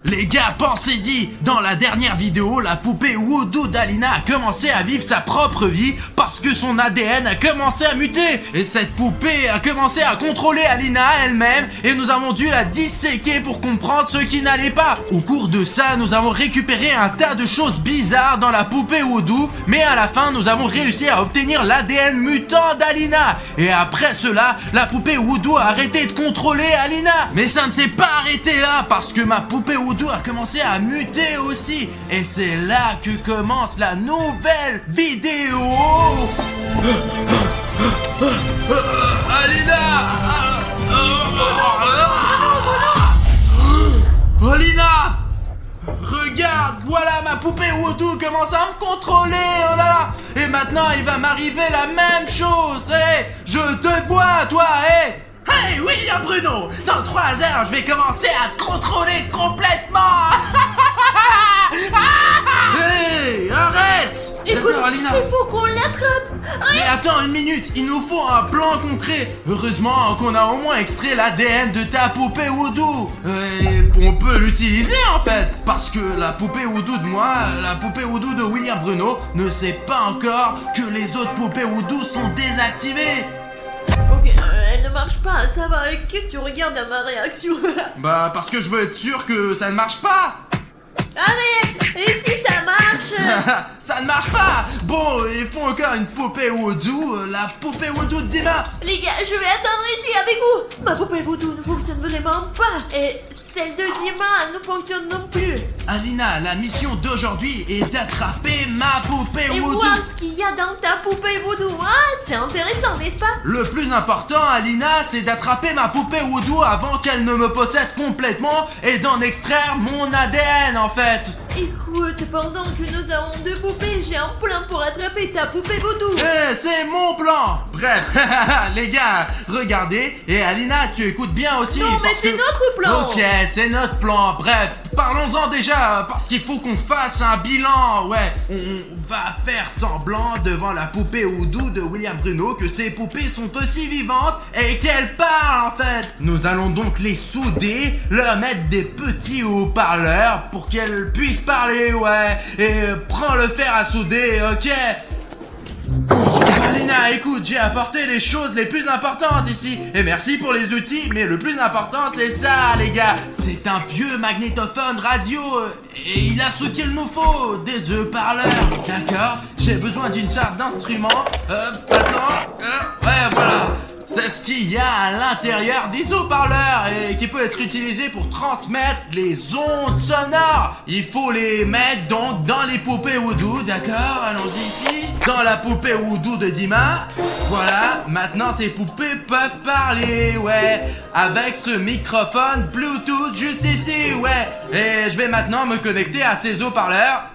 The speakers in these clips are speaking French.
Les gars, pensez-y, dans la dernière vidéo, la poupée Woodoo d'Alina a commencé à vivre sa propre vie parce que son ADN a commencé à muter. Et cette poupée a commencé à contrôler Alina elle-même et nous avons dû la disséquer pour comprendre ce qui n'allait pas. Au cours de ça, nous avons récupéré un tas de choses bizarres dans la poupée Woodoo, mais à la fin, nous avons réussi à obtenir l'ADN mutant d'Alina. Et après cela, la poupée Woodoo a arrêté de contrôler Alina. Mais ça ne s'est pas arrêté là parce que ma poupée Woodoo a commencé à muter aussi. Et c'est là que commence la nouvelle vidéo. Alina! Alina! Regarde, voilà ma poupée Woodoo commence à me contrôler, oh là là. Et maintenant il va m'arriver la même chose. Hey, je te vois toi, hey. Hey William Bruno, dans 3 heures je vais commencer à te contrôler complètement. Hey, arrête. Écoute, Alina, il faut qu'on l'attrape. mais attends une minute, il nous faut un plan concret. Heureusement qu'on a au moins extrait l'ADN de ta poupée Woodoo. Et on peut l'utiliser en fait, parce que la poupée Woodoo de moi, la poupée Woodoo de William Bruno ne sait pas encore que les autres poupées Woodoo sont désactivées. Ok, elle ne marche pas, ça va. Qu'est-ce que tu regardes à ma réaction? Bah parce que je veux être sûr que ça ne marche pas. Arrête. Et si ça marche? Ça ne marche pas. Bon, il faut encore une poupée Woodoo, la poupée Woodoo de Dima. Les gars, je vais attendre ici avec vous. Ma poupée Voodoo ne fonctionne vraiment pas. Et celle de Dima, elle ne fonctionne non plus. Alina, la mission d'aujourd'hui est d'attraper ma poupée Et Woodoo. voir ce qu'il y a dans ta poupée Voodoo. Ah, c'est intéressant, n'est-ce pas? Le plus important, Alina, c'est d'attraper ma poupée Woodoo avant qu'elle ne me possède complètement et d'en extraire mon ADN en fait. Écoute, pendant que nous avons 2 poupées, j'ai un plan pour attraper ta poupée Voodoo. Eh, c'est mon plan. Bref, les gars, regardez. Et Alina, tu écoutes bien aussi. Non, mais parce c'est que- notre plan. Ok, c'est notre plan. Bref, parlons-en déjà, parce qu'il faut qu'on fasse un bilan. Ouais, on va faire semblant devant la poupée Woodoo de William Bruno que ces poupées sont aussi vivantes et qu'elles parlent en fait. Nous allons donc les souder, leur mettre des petits haut-parleurs pour qu'elles puissent parler, ouais. Et prends le fer à souder, ok. Alina, écoute, j'ai apporté les choses les plus importantes ici. Et merci pour les outils, mais le plus important c'est ça, les gars. C'est un vieux magnétophone radio et il a ce qu'il nous faut, des haut-parleurs. D'accord, j'ai besoin d'une sorte d'instrument. Ouais, voilà. C'est ce qu'il y a à l'intérieur des haut-parleurs et qui peut être utilisé pour transmettre les ondes sonores. Il faut les mettre donc dans les poupées Woodoo, d'accord? Allons-y ici. Dans la poupée Woodoo de Dima. Voilà, maintenant ces poupées peuvent parler, ouais. Avec ce microphone Bluetooth juste ici, ouais. Et je vais maintenant me connecter à ces haut-parleurs.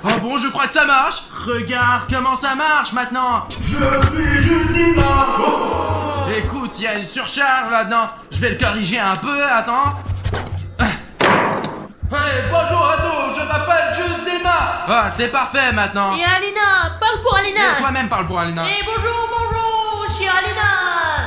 Oh bon, je crois que ça marche. Regarde comment ça marche maintenant. Je suis juste Dima. Oh. Écoute, il y a une surcharge là-dedans. Je vais le corriger un peu, attends. Hey, bonjour à tous, je m'appelle juste Dima. Ah, c'est parfait maintenant. Et Alina, parle pour Alina. Et toi-même parle pour Alina. Et bonjour, je suis Alina.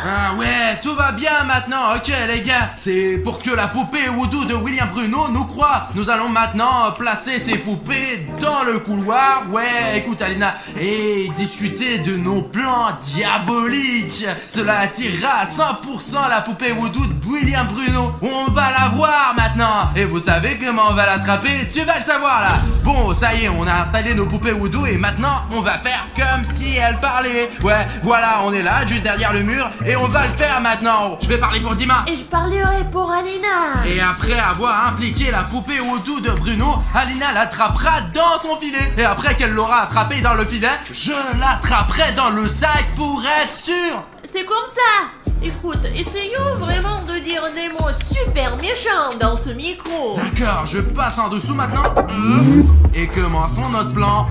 Ah ouais, tout va bien maintenant, ok les gars. C'est pour que la poupée Woodoo de William Bruno nous croit. Nous allons maintenant placer ces poupées dans le couloir. Ouais, écoute Alina, et discuter de nos plans diaboliques. Cela attirera à 100% la poupée Woodoo de William Bruno. On va la voir maintenant. Et vous savez comment on va l'attraper? Tu vas le savoir là. Bon, ça y est, on a installé nos poupées Woodoo et maintenant on va faire comme si elles parlaient. Ouais, voilà, on est là, juste derrière le mur. Et on va le faire maintenant. Je vais parler pour Dima. Et je parlerai pour Alina. Et après avoir impliqué la poupée Woodoo de Bruno, Alina l'attrapera dans son filet. Et après qu'elle l'aura attrapé dans le filet, je l'attraperai dans le sac pour être sûr. C'est comme ça. Écoute, essayons vraiment de dire des mots super méchants dans ce micro. D'accord, je passe en dessous maintenant. Et commençons notre plan.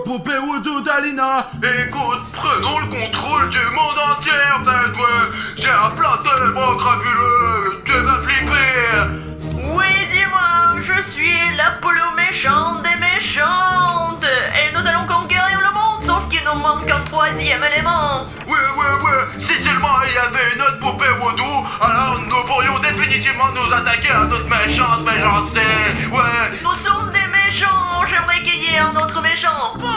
Poupée Woodoo d'Alina, écoute, prenons le contrôle du monde entier en fait, ouais. J'ai un plan tellement crapuleux, tu vas flipper. Oui, dis-moi, je suis l'Apollo méchante des méchantes. Et nous allons conquérir le monde, sauf qu'il nous manque un 3e élément. Ouais, si seulement il y avait une autre poupée Woodoo, alors nous pourrions définitivement gentiment de nous attaquer à notre méchanceté. Ouais. Nous sommes des méchants. J'aimerais qu'il y ait un autre méchant. Bon.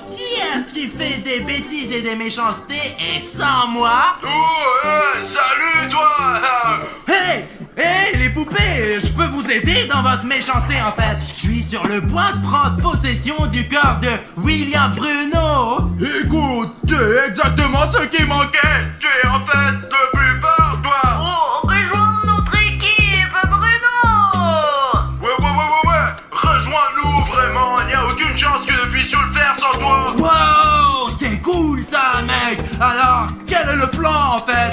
Qui est-ce qui fait des bêtises et des méchancetés et sans moi? Oh, salut toi. Hey, les poupées, je peux vous aider dans votre méchanceté en fait. Je suis sur le point de prendre possession du corps de William Bruno. Écoute, c'est exactement ce qui manquait. Tu es en fait le plus fort, toi. Oh, rejoins notre équipe, Bruno. Ouais. Rejoins-nous, vraiment. Il n'y a aucune chance que je puisse le faire sans toi. Wow, c'est cool ça, mec. Alors, quel est le plan en fait?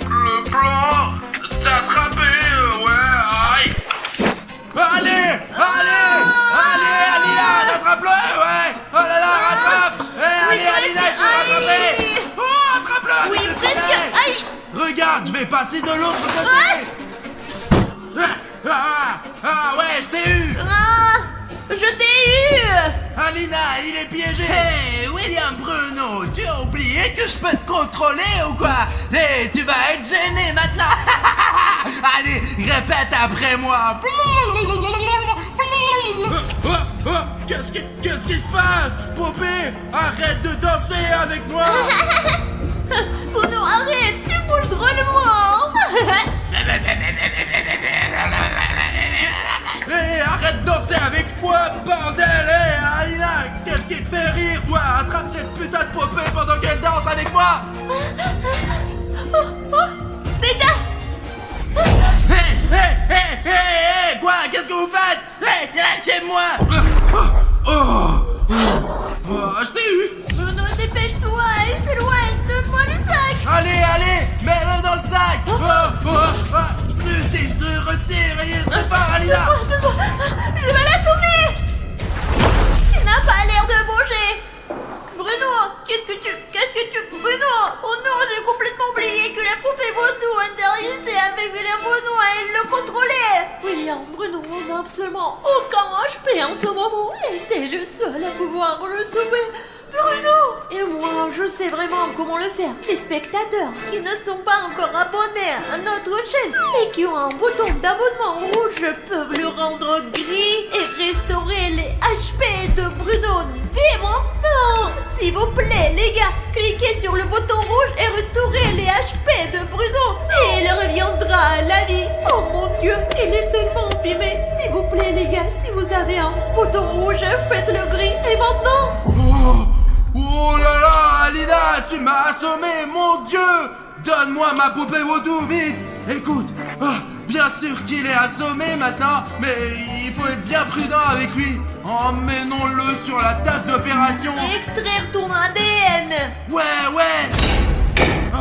Le plan, t'attraper, ouais. Allez, Alina, attrape-le, ouais. Oh là là, rattrape. Allez, Alina, il faut rattraper. Oh, attrape-le. Oui, presque. Aïe. Regarde, je vais passer de l'autre côté. Ouais, je t'ai eu. Je t'ai eu. Alina, il est piégé. Hey, William Bruno, tu as oublié que je peux te contrôler ou quoi? Hey, tu vas être gêné maintenant. Allez, répète après moi. Qu'est-ce qui se passe? Poupée, arrête de danser avec moi. Bruno, arrête, tu bouges drôlement. Hé, arrête de danser avec moi, bordel! Hé, Alina, qu'est-ce qui te fait rire, toi? Attrape cette putain de poupée pendant qu'elle danse avec moi! C'est ça. Hé, quoi? Qu'est-ce que vous faites? Hé, lâchez-moi! Je t'ai eu! Bruno, dépêche-toi, elle s'éloigne, donne-moi le sac. Allez, mets-le dans le sac! Se retire, il est très fort, Alina! Donne-moi, je vais l'assommer. Il n'a pas l'air de bouger. Bruno, qu'est-ce que tu... Bruno, oh non, j'ai complètement oublié que la poupée vaudou interagissait avec William Bruno et il le contrôlait. William Bruno n'a absolument aucun HP en ce moment et t'es le seul à pouvoir le sauver. Bruno! Et moi, je sais vraiment comment le faire. Les spectateurs qui ne sont pas encore abonnés à notre chaîne et qui ont un bouton d'abonnement rouge peuvent le rendre gris et restaurer les HP de Bruno dès maintenant. S'il vous plaît, les gars, cliquez sur le bouton rouge et restaurez les HP de Bruno et il reviendra à la vie. Oh mon Dieu, il est tellement abîmé. S'il vous plaît, les gars, si vous avez un bouton rouge, faites-le gris. Et maintenant... Oh là là, Alina, tu m'as assommé, mon Dieu! Donne-moi ma poupée vaudou, vite! Écoute, bien sûr qu'il est assommé maintenant, mais il faut être bien prudent avec lui. Emmenons-le sur la table d'opération. Extraire ton ADN. Ouais.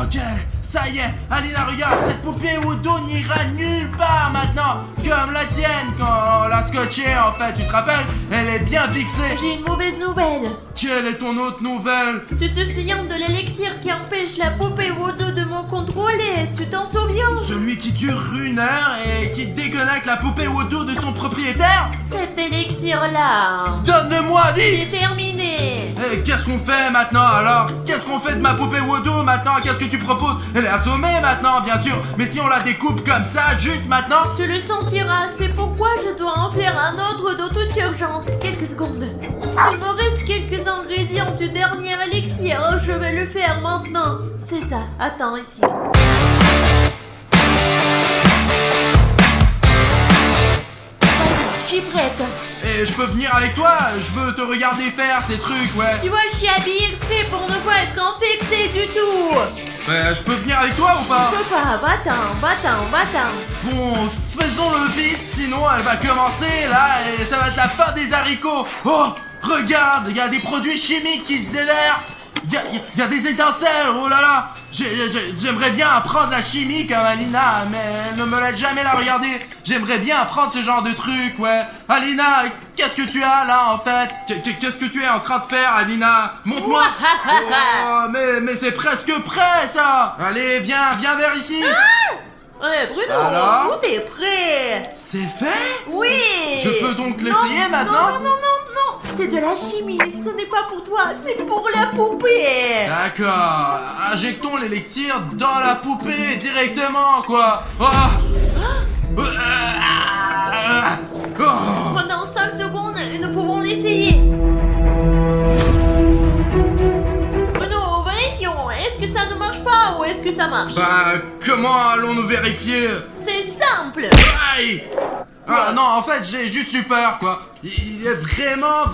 Ok, ça y est. Alina, regarde, cette poupée vaudou n'ira nulle part maintenant. Comme la tienne, quand on l'a scotchée, en fait, tu te rappelles? Elle est bien fixée. J'ai une mauvaise nouvelle. Quelle est ton autre nouvelle? Tu te souviens de l'élixir qui empêche la poupée vaudou de me contrôler? Tu t'en souviens? Celui qui dure 1 heure et qui déconnecte la poupée vaudou de son propriétaire? Cet élixir-là. Donne-le-moi, vite! C'est terminé. Et qu'est-ce qu'on fait maintenant alors? Qu'est-ce qu'on fait de ma poupée vaudou maintenant? Qu'est-ce que tu proposes? Elle est assommée maintenant, bien sûr, mais si on la découpe comme ça, juste maintenant... Tu le sentiras, c'est pourquoi je dois en faire un autre de toute urgence. Quelques secondes. Il me reste quelques ingrédients du dernier élixir, je vais le faire maintenant. C'est ça, attends ici. Je suis prête. Et je peux venir avec toi? Je veux te regarder faire ces trucs, ouais. Tu vois, je suis habillée exprès pour ne pas être infectée du tout. Je peux venir avec toi ou pas? Je peux pas, va-t'en. Bon, faisons-le vite, sinon elle va commencer là et ça va être la fin des haricots. Oh, regarde, il y a des produits chimiques qui se déversent. Il y a des étincelles, oh là là. J'aimerais bien apprendre la chimie comme Alina, mais elle ne me laisse jamais la regarder. J'aimerais bien apprendre ce genre de truc, ouais. Alina, qu'est-ce que tu as là en fait? Qu'est-ce que tu es en train de faire, Alina? Montre-moi. Oh, mais c'est presque prêt ça. Allez, viens vers ici. Ouais, Bruno, Alors tout est prêt. C'est fait? Oui. Je peux donc l'essayer maintenant? Non. C'est de la chimie, ce n'est pas pour toi, c'est pour la poupée. D'accord, injectons l'élixir dans la poupée directement, quoi. Oh. Pendant 5 secondes, nous pouvons l'essayer. Bruno, vérifions. Est-ce que ça ne marche pas ou est-ce que ça marche? Bah, comment allons-nous vérifier? C'est simple. Aïe! Ah non, en fait, j'ai juste eu peur, quoi. Il est vraiment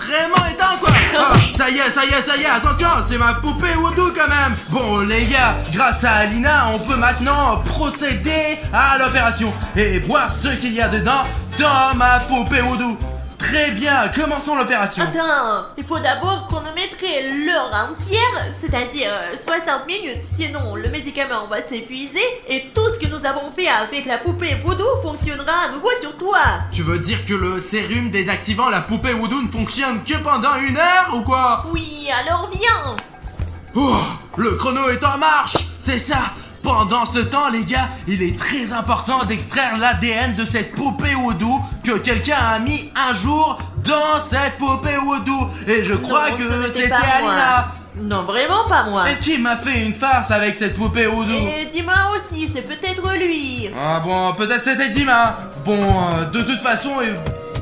éteint, quoi. Ah, ça y est, attention, c'est ma poupée Voodoo, quand même. Bon, les gars, grâce à Alina, on peut maintenant procéder à l'opération et voir ce qu'il y a dedans dans ma poupée Voodoo. Très bien, commençons l'opération. Attends, il faut d'abord chronométrer l'heure entière, c'est-à-dire 60 minutes, sinon le médicament va s'épuiser et tout ce que nous avons fait avec la poupée Voodoo fonctionnera à nouveau sur toi. Tu veux dire que le sérum désactivant la poupée Voodoo ne fonctionne que pendant 1 heure ou quoi? Oui, alors viens. Oh, le chrono est en marche, c'est ça. Pendant ce temps, les gars, il est très important d'extraire l'ADN de cette poupée Voodoo que quelqu'un a mis un jour dans cette poupée Voodoo. Et je crois Non, ce que n'était c'était pas moi. Alina. Non, vraiment pas moi. Et qui m'a fait une farce avec cette poupée Voodoo? Et dis-moi aussi, c'est peut-être lui. Ah bon, peut-être c'était Dima. Bon, de toute façon,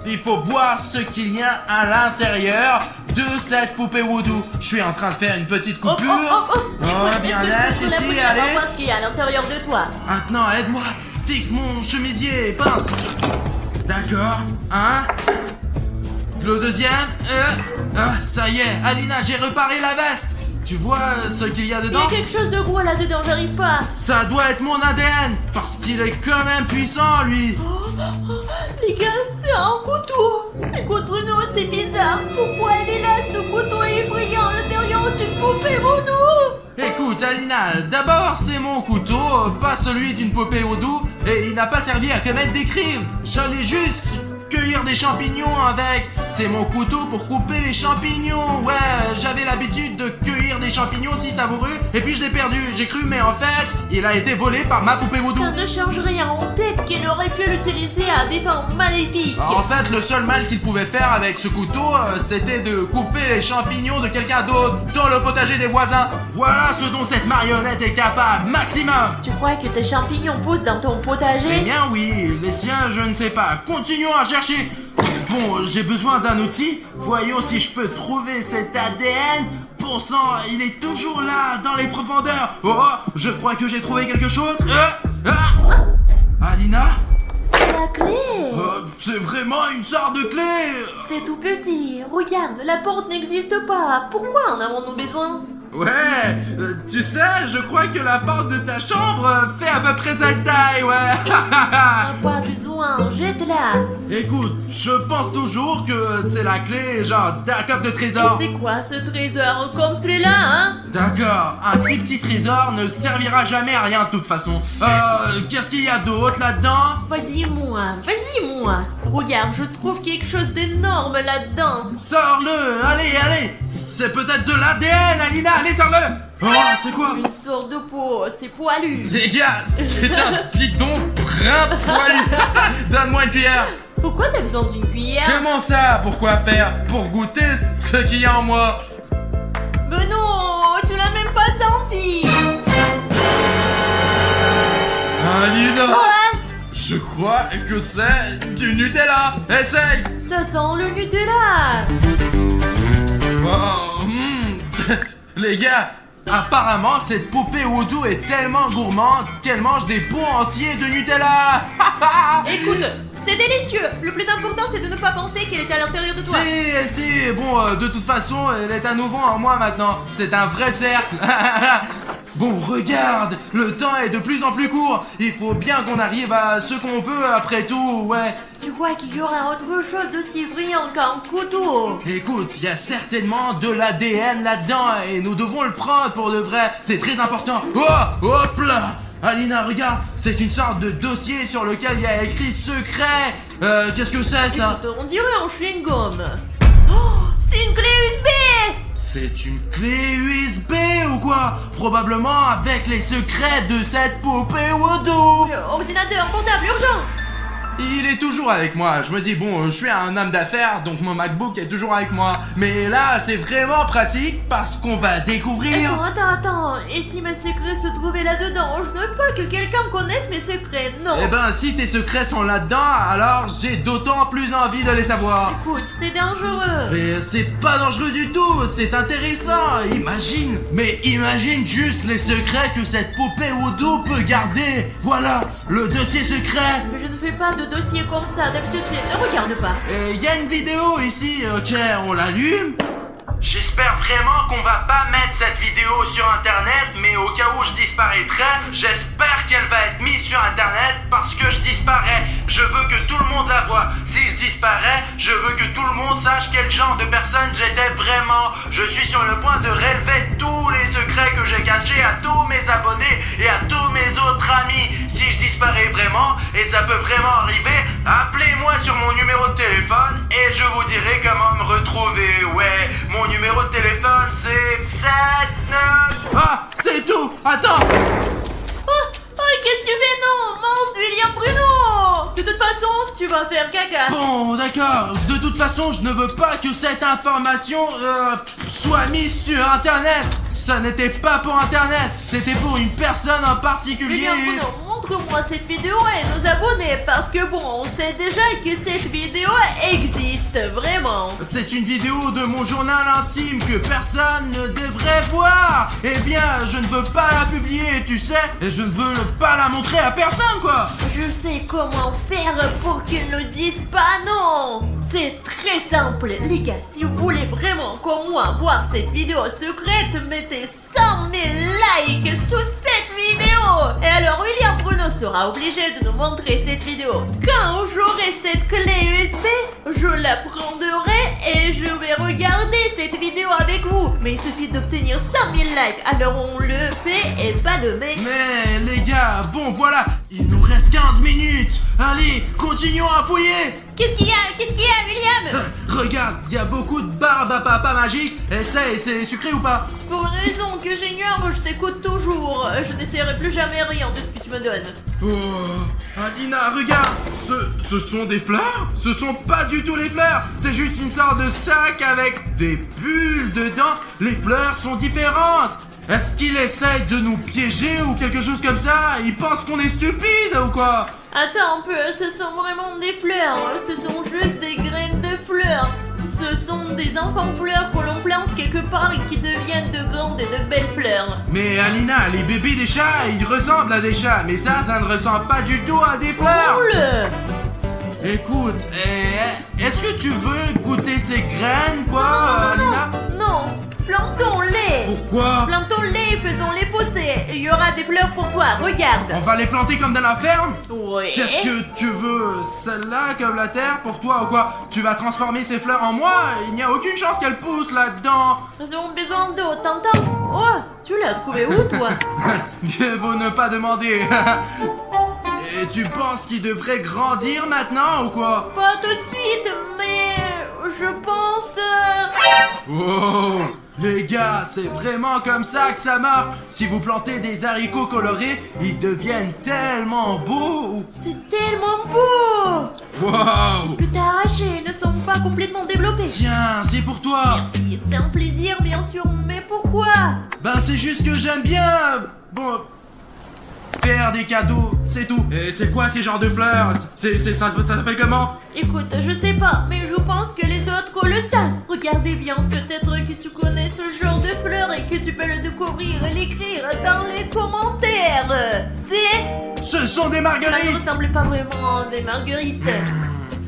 il faut voir ce qu'il y a à l'intérieur de cette poupée Voodoo. Je suis en train de faire une petite coupure. Écoute, bien est-ce que net je peux te ici, la allez. voir ce qu'il y a à l'intérieur de toi? Maintenant, aide-moi. Fixe mon chemisier, pince. D'accord, un. Le deuxième. Ça y est, Alina, j'ai réparé la veste. Tu vois ce qu'il y a Il y dedans? a quelque chose de gros là-dedans, j'arrive pas. Ça doit être mon ADN, parce qu'il est quand même puissant, lui. Les gars, c'est un couteau. Écoute Bruno, c'est bizarre. Pourquoi elle est là, ce couteau effrayant à l'intérieur d'une poupée Voodoo? Écoute, Alina, d'abord, c'est mon couteau, pas celui d'une poupée Voodoo, et il n'a pas servi à commettre des crimes. J'allais juste cueillir des champignons avec. C'est mon couteau pour couper les champignons. Ouais, j'avais l'habitude de cueillir des champignons si savoureux, et puis je l'ai perdu. J'ai cru, mais en fait, il a été volé par ma poupée Voodoo. Ça ne change rien. Peut-être qu'elle aurait pu l'utiliser à des fins maléfiques. En fait, le seul mal qu'il pouvait faire avec ce couteau, c'était de couper les champignons de quelqu'un d'autre dans le potager des voisins. Voilà ce dont cette marionnette est capable, maximum. Tu crois que tes champignons poussent dans ton Eh potager? bien oui, les siens, je ne sais pas. Continuons à chercher. Bon, j'ai besoin d'un outil. Voyons si je peux trouver cet ADN. Bon sang, il est toujours là, dans les profondeurs. Oh, je crois que j'ai trouvé quelque chose. Alina? C'est la clé. C'est vraiment une sorte de clé. C'est tout petit. Regarde, la porte n'existe pas. Pourquoi en avons-nous besoin? Ouais, tu sais, je crois que la porte de ta chambre fait à peu près cette taille, ouais. Pas besoin, jette-la. Écoute, je pense toujours que c'est la clé, genre, d'un coffre de trésor. C'est quoi ce trésor comme celui-là, hein? D'accord, un si petit trésor ne servira jamais à rien de toute façon. Qu'est-ce qu'il y a d'autre là-dedans? Vas-y moi. Regarde, je trouve quelque chose d'énorme là-dedans. Sors-le, allez. C'est peut-être de l'ADN, Alina, allez, sors-le. Oh, c'est quoi? Une sorte de peau, c'est poilu. Les gars, c'est un bidon brun poilu. Donne-moi une cuillère. Pourquoi t'as besoin d'une cuillère? Comment ça? Pourquoi faire? Pour goûter ce qu'il y a en moi. Mais non, tu l'as même pas senti. Alina, Ouais, je crois que c'est du Nutella. Essaye. ça sent le Nutella. Oh, Les gars, apparemment cette poupée Voodoo est tellement gourmande qu'elle mange des pots entiers de Nutella. Écoute, c'est délicieux. Le plus important, c'est de ne pas penser qu'elle est à l'intérieur de toi. Si, bon, de toute façon, elle est à nouveau en moi maintenant. C'est un vrai cercle. Bon, regarde, le temps est de plus en plus court. Il faut bien qu'on arrive à ce qu'on veut après tout, ouais. Tu crois qu'il y aura autre chose d'aussi brillant qu'un couteau? Écoute, il y a certainement de l'ADN là-dedans et nous devons le prendre pour de vrai. C'est très important. Oh, hop là. Alina, regarde, c'est une sorte de dossier sur lequel il y a écrit secret. Qu'est-ce que c'est ça? Écoute, on dirait un chewing-gum. Oh, c'est une clé USB. C'est une clé USB ou quoi? Probablement avec les secrets de cette poupée Voodoo. Ordinateur portable urgent. Il est toujours avec moi. Je me dis, bon, je suis un homme d'affaires, donc mon MacBook est toujours avec moi. Mais là, c'est vraiment pratique parce qu'on va découvrir... Attends. Et si mes secrets se trouvaient là-dedans? Je ne veux pas que quelqu'un me connaisse mes secrets, non. Eh ben, si tes secrets sont là-dedans, alors j'ai d'autant plus envie de les savoir. Écoute, c'est dangereux. Mais c'est pas dangereux du tout, c'est intéressant. Imagine juste les secrets que cette poupée Voodoo peut garder. Voilà, le dossier secret. Je ne fais pas de dossier comme ça, d'habitude ne regarde pas. Et il y a une vidéo ici, ok, on l'allume. J'espère vraiment qu'on va pas mettre cette vidéo sur internet, mais au cas où je disparaîtrai, j'espère qu'elle va être mise sur internet parce que je disparais. Je veux que tout le monde la voie. Si je disparais, je veux que tout le monde sache quel genre de personne j'étais vraiment. Je suis sur le point de révéler tous les secrets que j'ai cachés à tous mes abonnés et à tous mes autres amis. Si je disparais vraiment, et ça peut vraiment arriver, appelez-moi sur mon numéro de téléphone et je vous dirai comment me retrouver. Ouais, mon numéro de téléphone c'est 79... Ah, c'est tout. Attends. Oh, qu'est-ce que tu fais? Non, mince, William Bruno. De toute façon, tu vas faire caca. Bon, d'accord. De toute façon, je ne veux pas que cette information soit mise sur internet. Ça n'était pas pour internet, c'était pour une personne en particulier. William Bruno, montre-moi cette vidéo et nos abonnés, parce que bon, on sait déjà que cette vidéo existe, vraiment. C'est une vidéo de mon journal intime que personne ne devrait voir. Eh bien, je ne veux pas la publier, tu sais, et je ne veux pas la montrer à personne, quoi. Je sais comment faire pour qu'ils ne disent pas non. C'est très simple, les gars. Si vous voulez vraiment, comme moi, voir cette vidéo secrète, mettez 100 000 likes sous cette vidéo. Et alors, William Bruno sera obligé de nous montrer cette vidéo. Quand j'aurai cette clé USB, je la prendrai et je vais regarder cette vidéo avec vous. Mais il suffit d'obtenir 100 000 likes, alors on le fait et pas de Mais les gars, bon voilà, il nous reste 15 minutes. Allez, continuons à fouiller. Qu'est-ce qu'il y a, William? Regarde, il y a beaucoup de barbe à papa magique. Essaye, c'est sucré ou pas? Pour une raison que j'ignore, je t'écoute toujours. Je n'essaierai plus jamais rien de ce que tu me donnes. Oh, Alina, regarde, ce sont des fleurs? Ce sont pas du tout les fleurs. C'est juste une sorte de sac avec des bulles dedans. Les fleurs sont différentes. Est-ce qu'il essaye de nous piéger ou quelque chose comme ça? Il pense qu'on est stupide ou quoi? Attends un peu, ce sont vraiment des fleurs. Ce sont juste des graines de fleurs. Ce sont des enfants fleurs que l'on plante quelque part et qui deviennent de grandes et de belles fleurs. Mais Alina, les bébés des chats, ils ressemblent à des chats. Mais ça ne ressemble pas du tout à des fleurs. Écoute, est-ce que tu veux goûter ces graines, quoi, Alina? Non, plantons-les. Pourquoi? Plantons-les et faisons-les pousser. Il y aura des fleurs pour toi, regarde. On va les planter comme dans la ferme? Oui. Qu'est-ce que tu veux? Celle-là comme la terre pour toi ou quoi? Tu vas transformer ces fleurs en moi? Il n'y a aucune chance qu'elles poussent là-dedans. Nous avons besoin d'eau, t'entends? Oh, tu l'as trouvé où, toi? Mieux vaut ne pas demander. Et tu penses qu'il devrait grandir maintenant ou quoi? Pas tout de suite, mais je pense... Oh, les gars, c'est vraiment comme ça que ça marche. Si vous plantez des haricots colorés, ils deviennent tellement beaux. C'est tellement beau. Wow. Ce que t'as arraché ne sont pas complètement développés. Tiens, c'est pour toi. Merci, c'est un plaisir bien sûr, mais pourquoi? Ben c'est juste que j'aime bien... Bon... faire des cadeaux, c'est tout. Et c'est quoi ces genres de fleurs? Ça s'appelle comment? Écoute, je sais pas, mais je pense que les autres le savent. Regardez bien, peut-être que tu connais ce genre de fleurs et que tu peux le découvrir et l'écrire dans les commentaires. Ce sont des Ça marguerites. ne ressemble pas vraiment à des marguerites.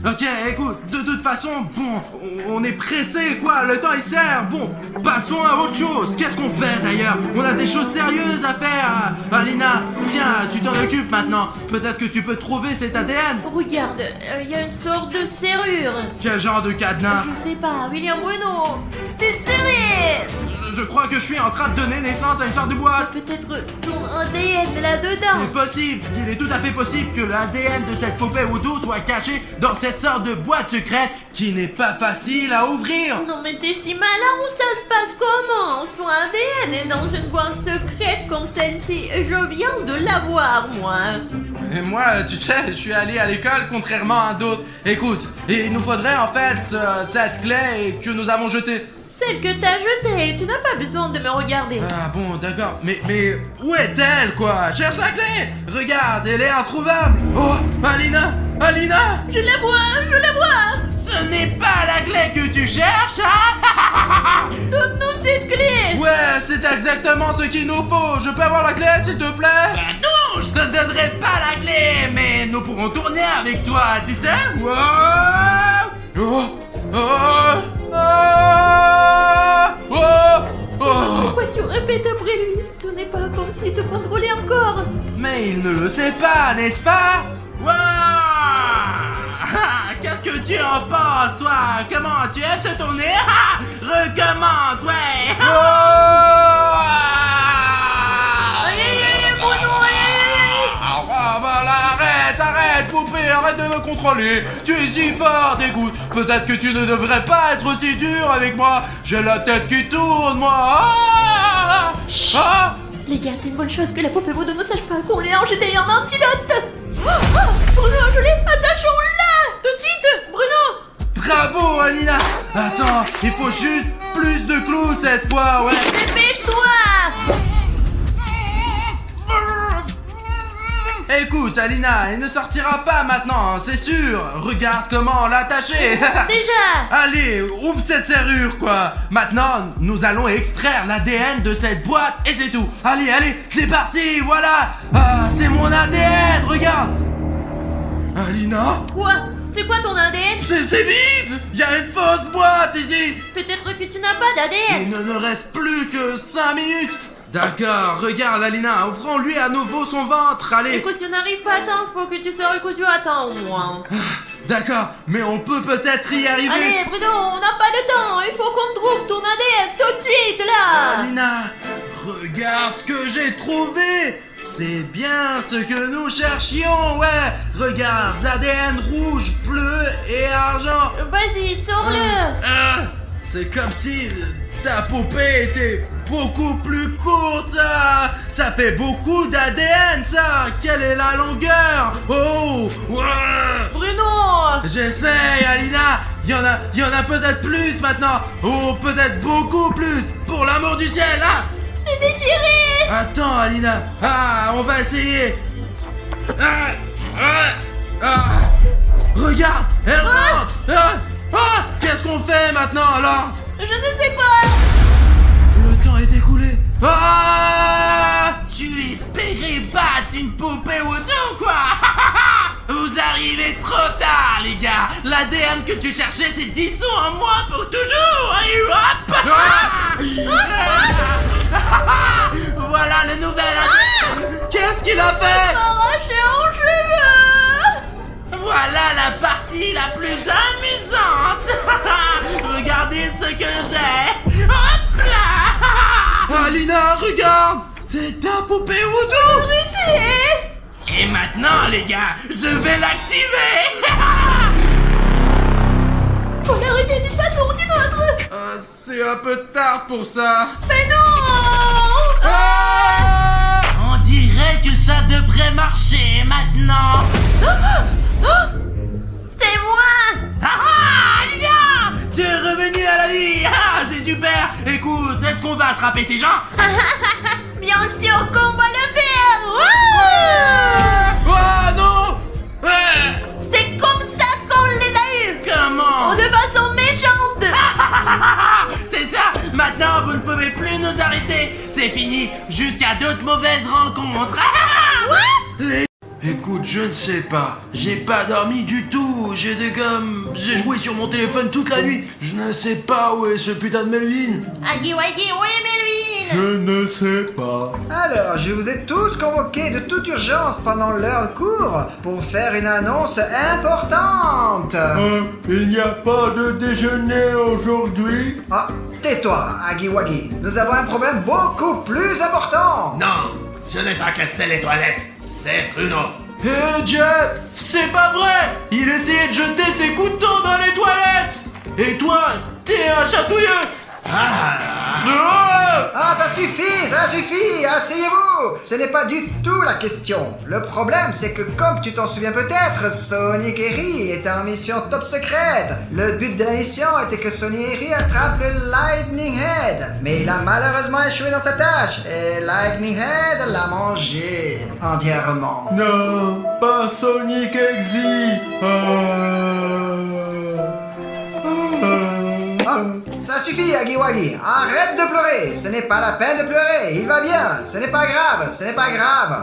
Ok, écoute, de toute façon, bon, on est pressé, quoi, le temps il sert. Bon, passons à autre chose. Qu'est-ce qu'on fait d'ailleurs? On a des choses sérieuses à faire. Alina, tiens, tu t'en occupes maintenant. Peut-être que tu peux trouver cet ADN. Regarde, il y a une sorte de serrure. Quel genre de cadenas? Je sais pas, William Bruno, c'est serré. Je crois que je suis en train de donner naissance à une sorte de boîte. Peut-être ton ADN là-dedans. C'est possible, il est tout à fait possible que l'ADN de cette poupée Voodoo soit caché dans cette sorte de boîte secrète qui n'est pas facile à ouvrir. Non mais t'es si malin, ça se passe comment? Son ADN est dans une boîte secrète comme celle-ci, je viens de l'avoir moi. Et moi, tu sais, je suis allé à l'école contrairement à d'autres. Écoute, il nous faudrait en fait cette clé que nous avons jetée. Celle que t'as jetée, tu n'as pas besoin de me regarder. Ah bon, d'accord. Mais où est-elle, quoi? Cherche la clé. Regarde, elle est introuvable. Oh, Alina, Alina. Je la vois. Ce n'est pas la clé que tu cherches, hein? Donne-nous cette clé. Ouais, c'est exactement ce qu'il nous faut. Je peux avoir la clé, s'il te plaît? Bah non, je te donnerai pas la clé, mais nous pourrons tourner avec toi, tu sais? Wow. Oh, oh, oh, oh, oh. Pourquoi tu répètes après lui? Ce n'est pas comme s'il te contrôlait encore. Mais il ne le sait pas, n'est-ce pas? Wow. Qu'est-ce que tu en penses, toi? Comment tu aimes te tourner? Recommence, ouais. Arrête, poupée, arrête de me contrôler. Tu es si forte, écoute. Peut-être que tu ne devrais pas être aussi dur avec moi. J'ai la tête qui tourne, moi. Les gars, c'est une bonne chose que la poupée vaudou ne sache pas qu'on l'a jeté un antidote. Bruno, je l'ai, attachons-la tout de suite, Bruno. Bravo, Alina. Attends, il faut juste plus de clous cette fois, ouais. Dépêche-toi. Écoute, Alina, il ne sortira pas maintenant, c'est sûr. Regarde comment l'attacher. Déjà. Allez, ouvre cette serrure, quoi. Maintenant, nous allons extraire l'ADN de cette boîte et c'est tout. Allez, c'est parti, voilà. Ah, c'est mon ADN, regarde. Alina? Quoi? C'est quoi ton ADN? C'est vide. Il y a une fausse boîte ici. Peut-être que tu n'as pas d'ADN. Il ne me reste plus que 5 minutes. D'accord, regarde Alina, ouvrons-lui à nouveau son ventre, allez. Écoute, si on n'arrive pas à temps, faut que tu sois recousu à temps au moins. D'accord, mais on peut peut-être y arriver. Allez, Bruno, on n'a pas de temps, il faut qu'on trouve ton ADN tout de suite, là. Alina, regarde ce que j'ai trouvé. C'est bien ce que nous cherchions, ouais. Regarde, l'ADN rouge, bleu et argent. Vas-y, sors-le. C'est comme si ta poupée était beaucoup plus courte, ça fait beaucoup d'ADN, ça. Quelle est la longueur? Oh, ouais. Bruno. J'essaye, Alina. Il y en a peut-être plus maintenant. Oh, peut-être beaucoup plus. Pour l'amour du ciel, hein. C'est déchiré. Attends, Alina. On va essayer. Regarde, elle rentre. Qu'est-ce qu'on fait maintenant alors? Je ne sais pas. Le temps est écoulé. Tu espérais battre une poupée auto, quoi? Vous arrivez trop tard, les gars. L'ADN que tu cherchais s'est dissous en moi pour toujours. Et hop. Voilà le nouvel ADN. Qu'est-ce qu'il a fait? Arraché en cheveux. Voilà la partie la plus amusante. Regardez ce que j'ai. Hop là. Alina, regarde. C'est ta poupée voodoo. Arrêtez. Et maintenant, les gars, je vais l'activer. Faut l'arrêter d'une façon ou d'une autre. C'est un peu tard pour ça. Mais non. On dirait que ça devrait marcher maintenant. C'est moi. Alina, tu es revenu à la vie. C'est super. Écoute, est-ce qu'on va attraper ces gens? Bien sûr qu'on va le faire. Oh non. C'est comme ça qu'on les a eus. Comment? De façon méchante. C'est ça. Maintenant, vous ne pouvez plus nous arrêter. C'est fini. Jusqu'à d'autres mauvaises rencontres. Écoute, je ne sais pas. J'ai pas dormi du tout. J'ai joué sur mon téléphone toute la nuit. Je ne sais pas où est ce putain de Melvin. Aggy Waggy, oui Melvin. Je ne sais pas. Alors, je vous ai tous convoqués de toute urgence pendant l'heure court pour faire une annonce importante. Il n'y a pas de déjeuner aujourd'hui. Ah, tais-toi, Aggy Waggy. Nous avons un problème beaucoup plus important. Non, je n'ai pas cassé les toilettes. C'est Bruno. Jeff, c'est pas vrai. Il essayait de jeter ses couteaux dans les toilettes. Et toi, t'es un chatouilleux. Ah, ça suffit, asseyez-vous. Ce n'est pas du tout la question. Le problème, c'est que comme tu t'en souviens peut-être, Sonic et Ri étaient en mission top secrète. Le but de la mission était que Sonic et Ri attrapent le Lightning Head. Mais il a malheureusement échoué dans sa tâche, et Lightning Head l'a mangé entièrement. Non, pas Sonic Exy. Ça suffit, Agiwagi. Arrête de pleurer. Ce n'est pas la peine de pleurer. Il va bien. Ce n'est pas grave.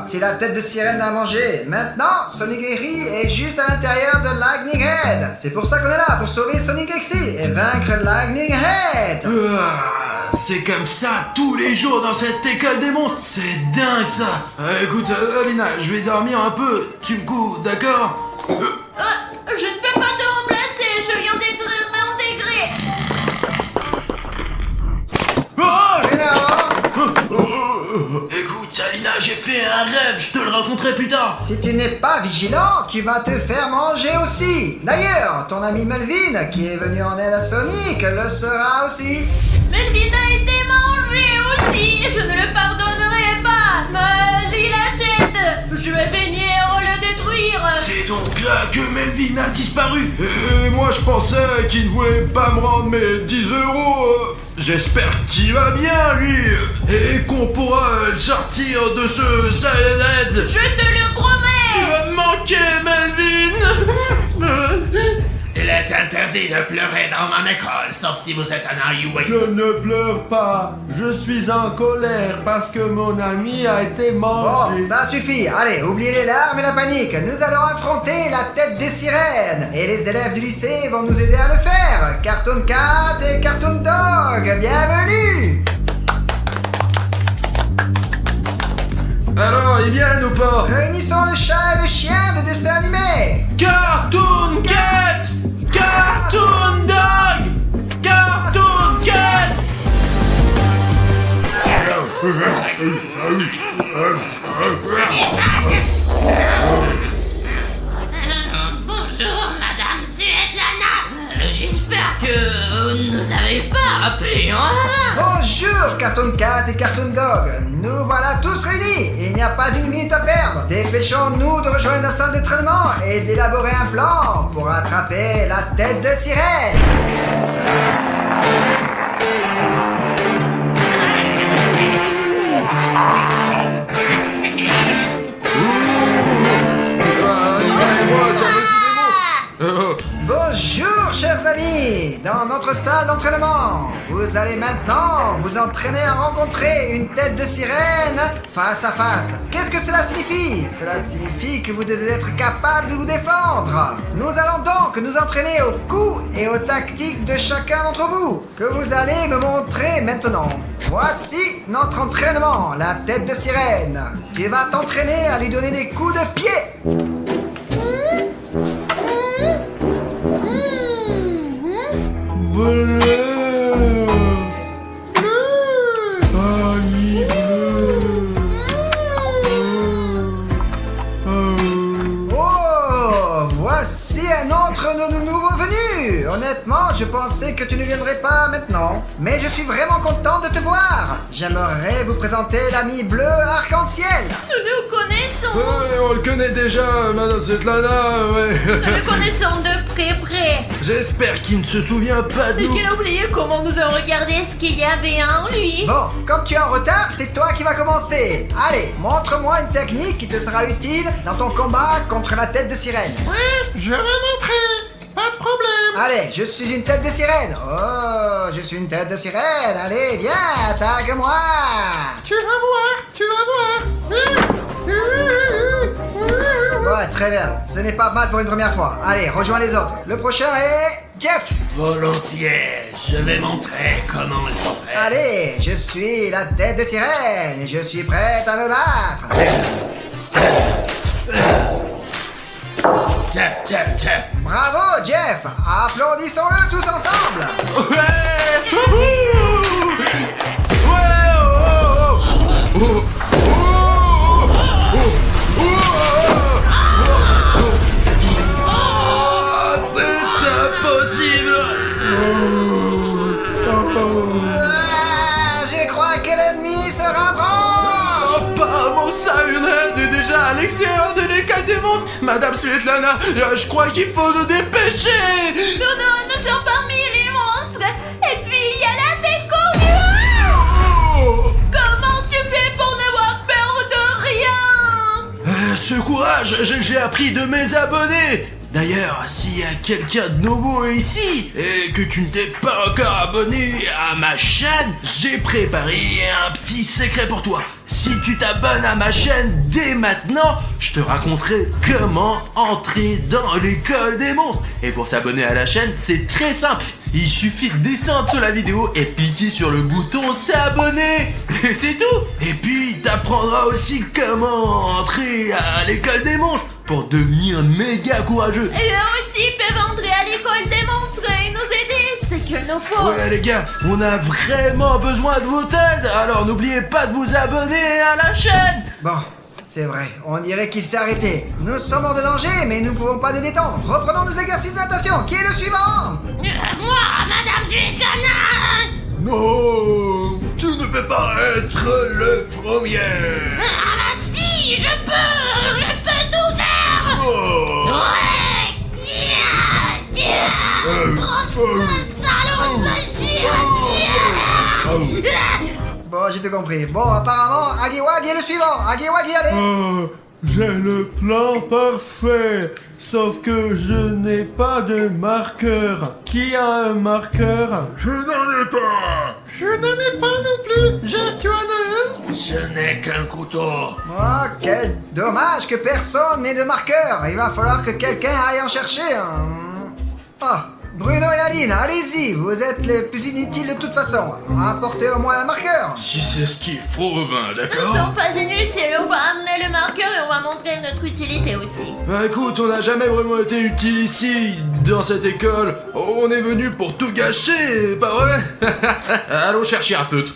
Si la tête de sirène l'a mangé, maintenant, Sonic et Ri est juste à l'intérieur de Lightning Head. C'est pour ça qu'on est là, pour sauver Sonic Exy et vaincre Lightning Head. C'est comme ça tous les jours dans cette école des monstres. C'est dingue ça. Écoute, Alina, je vais dormir un peu. Tu me couvres, d'accord? Je ne peux pas te remplacer, je viens d'être réintégré. Écoute, Alina, j'ai fait un rêve. Je te le raconterai plus tard. Si tu n'es pas vigilant, tu vas te faire manger aussi. D'ailleurs, ton ami Melvin, qui est venu en aide à Sonic, le sera aussi. Melvin a été mangé aussi. Je ne le pardonnerai pas. Il achète. Je vais venir le détruire. C'est donc là que Melvin a disparu. Et moi, je pensais qu'il ne voulait pas me rendre mes 10 €. J'espère qu'il va bien, lui, et qu'on pourra le sortir de ce Silent. Je te le promets. Tu vas me manquer, Melvin. Il est interdit de pleurer dans mon école, sauf si vous êtes un Ayué. Je ne pleure pas. Je suis en colère parce que mon ami a été mangé. Bon, ça suffit. Allez, oubliez les larmes et la panique. Nous allons affronter la tête des sirènes. Et les élèves du lycée vont nous aider à le faire. Cartoon Cat et Cartoon Dog, bienvenue. Alors, ils viennent ou pas? Réunissons le chat et le chien de dessin animé. Cartoon Cat! Cartoon Dog! Cartoon Cat! Bonjour, Madame Svetlana. J'espère que vous ne nous avez pas appelé, hein? Bonjour Cartoon Cat et Cartoon Dog. Nous voilà tous réunis. Il n'y a pas une minute à perdre. Dépêchons-nous de rejoindre la salle d'entraînement et d'élaborer un plan pour attraper la tête de sirène. Bonjour chers amis, dans notre salle d'entraînement, vous allez maintenant vous entraîner à rencontrer une tête de sirène face à face. Qu'est-ce que cela signifie? Cela signifie que vous devez être capable de vous défendre. Nous allons donc nous entraîner aux coups et aux tactiques de chacun d'entre vous, que vous allez me montrer maintenant. Voici notre entraînement, la tête de sirène. Tu vas t'entraîner à lui donner des coups de pied. Oh, voici un autre de nos nouveaux venus. Honnêtement, je pensais que tu ne viendrais pas maintenant. Mais je suis vraiment content de te voir. J'aimerais vous présenter l'ami bleu arc-en-ciel. Nous le connaissons. Ouais, on le connaît déjà, Madame Svetlana, ouais. Nous le connaissons de près. J'espère qu'il ne se souvient pas de Et nous. qu'il a oublié comment nous a regardé ce qu'il y avait en lui. Bon, comme tu es en retard, c'est toi qui vas commencer. Allez, montre-moi une technique qui te sera utile dans ton combat contre la tête de sirène. Je vais montrer, pas de problème. Allez, je suis une tête de sirène. Oh, je suis une tête de sirène. Allez, viens, attaque-moi. Tu vas voir. Ouais, très bien. Ce n'est pas mal pour une première fois. Allez, rejoins les autres. Le prochain est Jeff. Volontiers, je vais montrer comment il faut faire. Allez, je suis la tête de sirène et je suis prête à me battre. Jeff. Bravo, Jeff. Applaudissons-le tous ensemble. Ouais. Wouhou. Ouais, oh, oh, oh. C'est impossible. Madame Svetlana, je crois qu'il faut nous dépêcher. Nous sommes parmi les monstres. Et puis il y a la tête cornue. Oh. Comment tu fais pour n'avoir peur de rien? Ce courage, j'ai appris de mes abonnés. D'ailleurs, s'il y a quelqu'un de nouveau ici et que tu ne t'es pas encore abonné à ma chaîne, j'ai préparé un petit secret pour toi. Si tu t'abonnes à ma chaîne dès maintenant, je te raconterai comment entrer dans l'école des monstres. Et pour s'abonner à la chaîne, c'est très simple. Il suffit de descendre sur la vidéo et cliquer sur le bouton s'abonner. Et c'est tout. Et puis, t'apprendras aussi comment entrer à l'école des monstres pour devenir méga courageux. Et eux aussi peuvent entrer à l'école des monstres et nous aider. C'est qu'il nous faut. Ouais les gars, on a vraiment besoin de votre aide. Alors n'oubliez pas de vous abonner à la chaîne. Bon, c'est vrai, on dirait qu'il s'est arrêté. Nous sommes hors de danger, mais nous ne pouvons pas nous détendre. Reprenons nos exercices de natation. Qui est le suivant? Moi, Madame Svetlana. Non, tu ne peux pas être le premier. Ah bah si, je peux tout faire. Oh. Ouais. Salaud, Bon, j'ai tout compris. Bon, apparemment, Agiwagi est le suivant. Agiwagi, allez. Oh, j'ai le plan parfait. Sauf que je n'ai pas de marqueur. Qui a un marqueur? Je n'en ai pas. Je n'en ai pas non plus. Jeff, tu en as un? Je n'ai qu'un couteau. Oh, quel dommage que personne n'ait de marqueur. Il va falloir que quelqu'un aille en chercher un. Oh, Bruno et Aline, allez-y. Vous êtes les plus inutiles de toute façon. Apportez au moins un marqueur. Si c'est ce qu'il faut, ben Nous d'accord. sommes pas inutiles, on va amener le marqueur et on va montrer notre utilité aussi. Bah écoute, on n'a jamais vraiment été utile ici, dans cette école. On est venu pour tout gâcher, pas vrai? Allons chercher un feutre.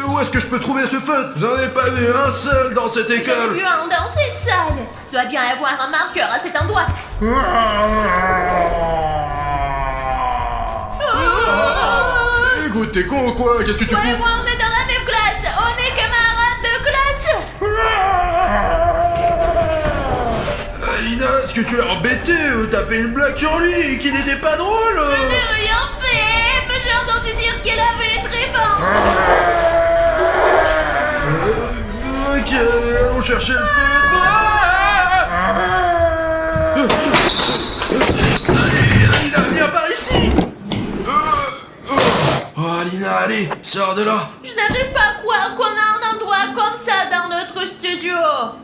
Où est-ce que je peux trouver ce feutre? J'en ai pas vu un seul dans cette J'en ai école. vu un dans cette salle. Doit bien y avoir un marqueur à cet endroit. Écoute, t'es con ou quoi? Qu'est-ce que tu Toi et fous? moi, on est dans la même classe. On est camarades de classe. Alina, est-ce que tu l'as embêté? T'as fait une blague sur lui qui n'était pas drôle. Je n'ai rien fait, mais j'ai entendu dire qu'elle avait très faim. Ok, allons chercher le feutre. Allez, Alina, viens par ici. Oh, Alina, allez, sors de là. Je n'arrive pas à croire qu'on a un endroit comme ça dans notre studio.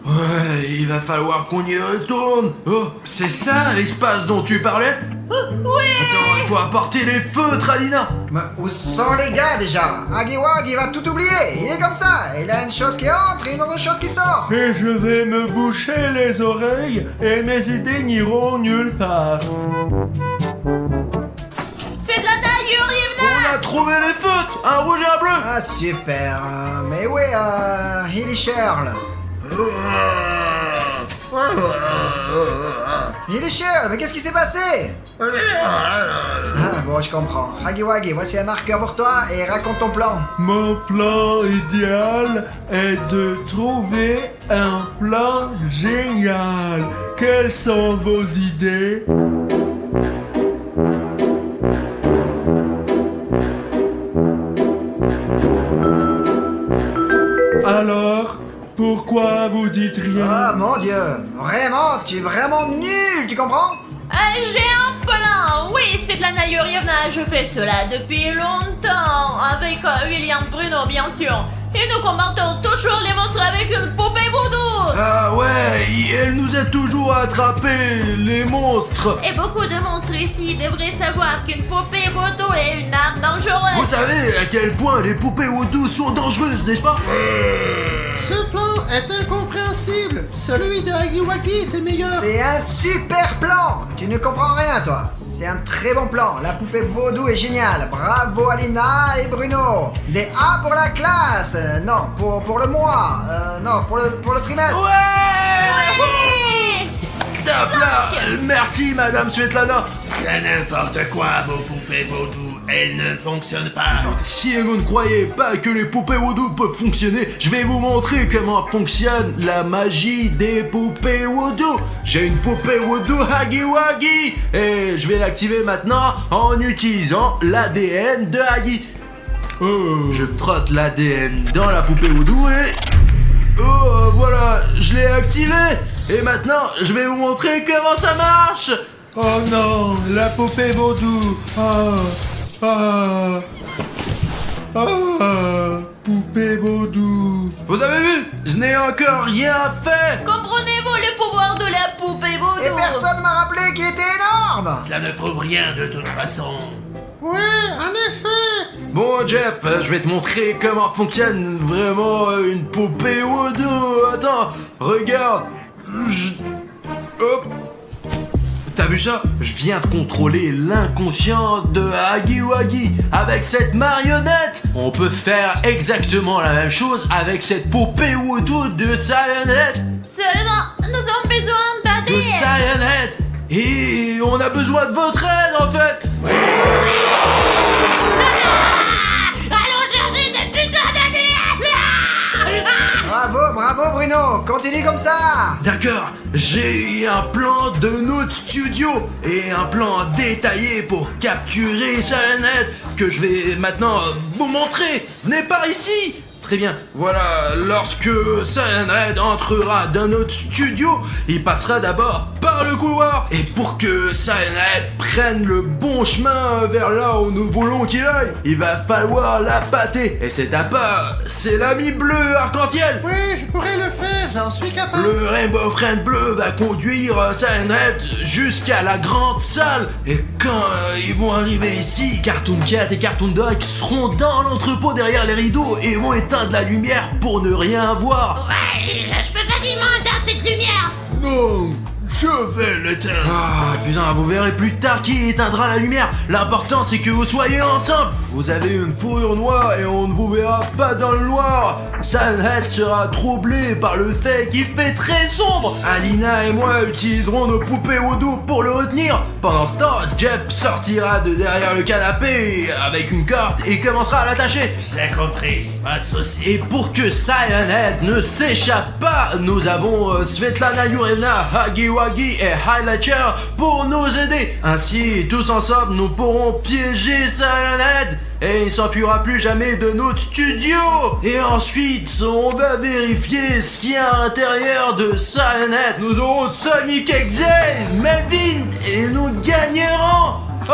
Ouais, il va falloir qu'on y retourne. Oh, c'est ça l'espace dont tu parlais? Oui. Attends, il faut apporter les feutres, Alina. Mais où sont les gars déjà? Agiwagi va tout oublier. Il est comme ça. Il a une chose qui entre et une autre chose qui sort. Et je vais me boucher les oreilles et mes idées n'iront nulle part. Svetlana Yurievna. On a trouvé les feutres, un rouge et un bleu. Ah super. Mais où est Hilly Shirl? Hilly Shirl, mais qu'est-ce qui s'est passé? Ah bon, je comprends. Agiwagi, voici un marqueur pour toi et raconte ton plan. Mon plan idéal est de trouver un plan génial. Quelles sont vos idées? Alors, pourquoi vous dites rien? Ah mon dieu, vraiment, tu es vraiment nul, tu comprends? J'ai un plan. Oui, Svetlana Yurievna, je fais cela depuis longtemps. Avec William Bruno, bien sûr. Et nous combattons toujours les monstres avec une poupée vaudou. Ah ouais, elle nous a toujours attrapé les monstres. Et beaucoup de monstres ici devraient savoir qu'une poupée vaudou est une arme Vous dangereuse. savez à quel point les poupées vaudou sont dangereuses, n'est-ce pas? Ce plan est incompréhensible. Celui de Agiwagi était meilleur. C'est un super plan. Tu ne comprends rien, toi. C'est un très bon plan. La poupée vaudou est géniale. Bravo Alina et Bruno. Des A pour la classe. Non, pour le mois. Non, pour le trimestre. Ouais! Ouais. Tap là. Merci Madame Svetlana. C'est n'importe quoi, vos poupées vaudou. Elles ne fonctionnent pas. Si vous ne croyez pas que les poupées vaudou peuvent fonctionner, je vais vous montrer comment fonctionne la magie des poupées vaudou. J'ai une poupée vaudou Huggy Wuggy et je vais l'activer maintenant en utilisant l'ADN de Huggy. Je frotte l'ADN dans la poupée vaudou et... Oh, voilà, je l'ai activé. Et maintenant, je vais vous montrer comment ça marche. Oh non, la poupée vaudou. Poupée vaudou. Vous avez vu? Je n'ai encore rien fait. Comprenez-vous le pouvoir de la poupée vaudou? Et personne m'a rappelé qu'il était énorme. Cela ne prouve rien de toute façon. Ouais, en effet. Bon Jeff, je vais te montrer comment fonctionne vraiment une poupée vaudou. Attends, regarde. Hop. T'as vu ça? Je viens de contrôler l'inconscient de Huggy Wuggy. Avec cette marionnette, on peut faire exactement la même chose avec cette poupée vaudou de Cyanide. Seulement, nous avons besoin De d'ADN. Cyanide. Et on a besoin de votre aide en fait. Allons chercher cette putain d'ADN. Bravo Bruno, continue comme ça. D'accord, j'ai un plan de notre studio et un plan détaillé pour capturer Cyanide que je vais maintenant vous montrer. Venez par ici. Très bien, voilà, lorsque Cyanide entrera dans notre studio, il passera d'abord par le couloir. Et pour que Cyanide prenne le bon chemin vers là où nous voulons qu'il aille, il va falloir l'appâter. Et cet appât, c'est l'ami bleu arc-en-ciel. Oui, je pourrais le faire, j'en suis capable. Le Rainbow Friend bleu va conduire Cyanide jusqu'à la grande salle. Et quand ils vont arriver ici, Cartoon Cat et Cartoon Dog seront dans l'entrepôt derrière les rideaux et vont éteindre la lumière pour ne rien voir. Ouais, je peux facilement éteindre cette lumière. Non, je vais l'éteindre. Ah putain, vous verrez plus tard qui éteindra la lumière. L'important c'est que vous soyez ensemble. Vous avez une fourrure noire et on ne vous verra pas dans le noir. Cyanide sera troublé par le fait qu'il fait très sombre. Alina et moi utiliserons nos poupées vaudou pour le retenir. Pendant ce temps, Jeff sortira de derrière le canapé avec une corde et commencera à l'attacher. J'ai compris, pas de soucis. Et pour que Cyanide ne s'échappe pas, nous avons Svetlana Yurevna, Huggy Wuggy et Highlighter pour nous aider. Ainsi, tous ensemble, nous pourrons piéger Cyanide et il s'enfuira plus jamais de notre studio. Et ensuite, on va vérifier ce qu'il y a à l'intérieur de Cyanide. Nous aurons Sonic XJ, Melvin et nous gagnerons. Ouais!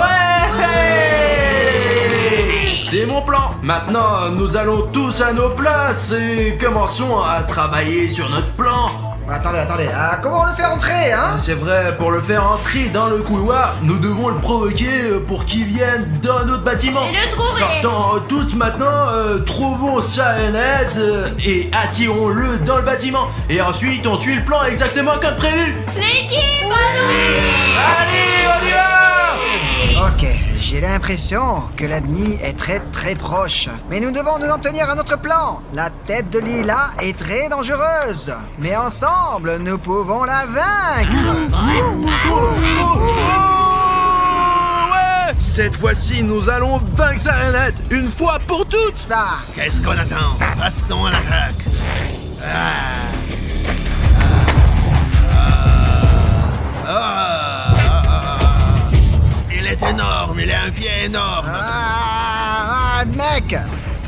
C'est mon plan. Maintenant, nous allons tous à nos places et commençons à travailler sur notre plan. Attendez, comment on le fait entrer, hein? C'est vrai, pour le faire entrer dans le couloir, nous devons le provoquer pour qu'il vienne dans notre bâtiment. Et le trouver. Sortons tous maintenant, trouvons Cyanide et attirons-le dans le bâtiment. Et ensuite, on suit le plan exactement comme prévu. L'équipe, allons-y. Allez, on y va! Ok, j'ai l'impression que l'ennemi est très proche. Mais nous devons nous en tenir à notre plan. La tête de Lila est très dangereuse. Mais ensemble, nous pouvons la vaincre. Ouais! Cette fois-ci, nous allons vaincre Cyanide une fois pour toutes. Ça. Qu'est-ce qu'on attend? Passons à l'attaque. Il est énorme, il a un pied énorme. Mec,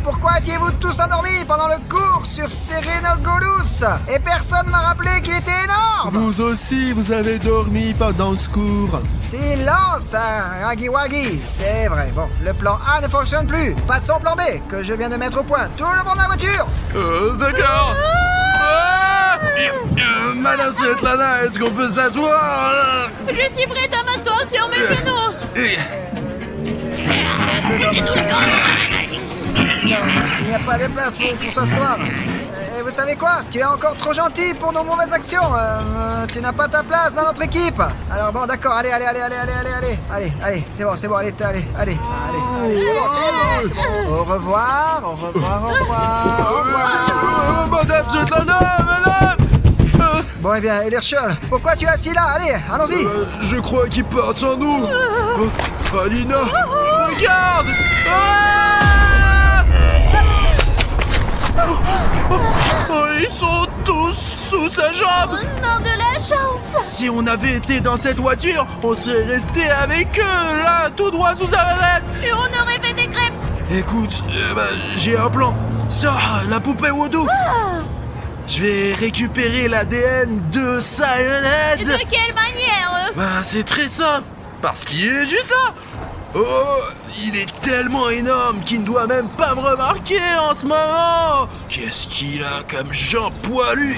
pourquoi étiez-vous tous endormis pendant le cours sur Serenogolus? Et personne m'a rappelé qu'il était énorme. Vous aussi, vous avez dormi pendant ce cours. Silence, Huggy Wuggy. C'est vrai. Bon, le plan A ne fonctionne plus. Pas de son plan B, que je viens de mettre au point. Tout le monde dans la voiture. D'accord. Madame Svetlana, est-ce qu'on peut s'asseoir? Je suis prête à m'asseoir sur mes genoux. Il n'y a pas de place pour s'asseoir. Et vous savez quoi? Tu es encore trop gentil pour nos mauvaises actions. Tu n'as pas ta place dans notre équipe. Alors bon, d'accord, allez, c'est bon, allez, c'est bon. Au revoir. Madame Svetlana, madame! Bon, eh bien, Elerchol, pourquoi tu es assis là? Allez, allons-y. Je crois qu'ils partent sans nous. Oh, Alina, regarde. Oh, ils sont tous sous sa jambe. Oh non, de la chance. Si on avait été dans cette voiture, on serait resté avec eux, là, tout droit sous sa tête. Et on aurait fait des crêpes. Écoute, j'ai un plan. Sors la poupée Woodoo. Je vais récupérer l'ADN de Cyanide. Et de quelle manière? C'est très simple, parce qu'il est juste là. Oh, il est tellement énorme qu'il ne doit même pas me remarquer en ce moment. Qu'est-ce qu'il a comme jambe poilue?